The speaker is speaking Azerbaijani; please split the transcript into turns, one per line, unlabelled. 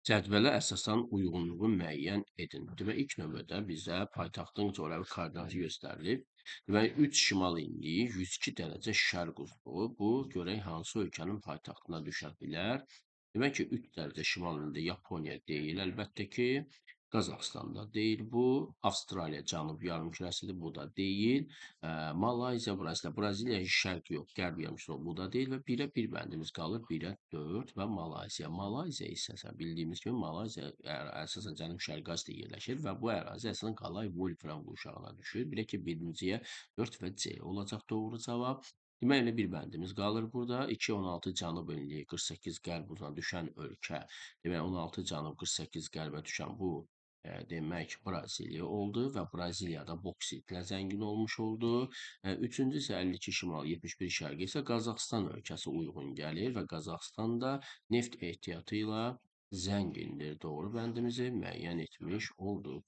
Cədvələ əsasən uyğunluğu müəyyən edin. Demək, ilk növbədə bizə paytaxtın coğrafi koordinatı göstərilib. Demək, 3 şimal enliyi, 102 dərəcə şərq uzunluğu. Bu, görək hansı ölkənin paytaxtına düşə bilər. Demək ki, 3 dərəcə şimal enliyində Yaponiya deyil, əlbəttə ki. Qazaxıstanda deyil bu. Avstraliya cənub yarımkürəsidir, bu da deyil. Malayziya, Braziliya. Braziliya şərq yox, qərb yarımkürəsi bu da deyil və 1-ə 1 bəndimiz qalır. 1-ə 4 və Malayziya. Malayziya isə bildiyimiz kimi Malayziya əsasən cənub-şərqi Asiyada yerləşir və bu ərazi əsasən Qalay Wolfram quşağına düşür. Bilək ki, birinciyə 4 və C olacaq doğru cavab. Demək, elə bir bəndimiz qalır burada. 2-16 cənub enliyi, 48 qərb uzuna düşən ölkə. Demək, 16 cənub, 48 qərbə düşən bu demək Braziliya oldu və Braziliyada boksitlə zəngin olmuş oldu. Üçüncü isə 52 şimal, 71 şərqi isə Qazaxıstan ölkəsi uyğun gəlir və Qazaxıstan da neft ehtiyatı ilə zəngindir. Doğru bəndimizi müəyyən etmiş olduq.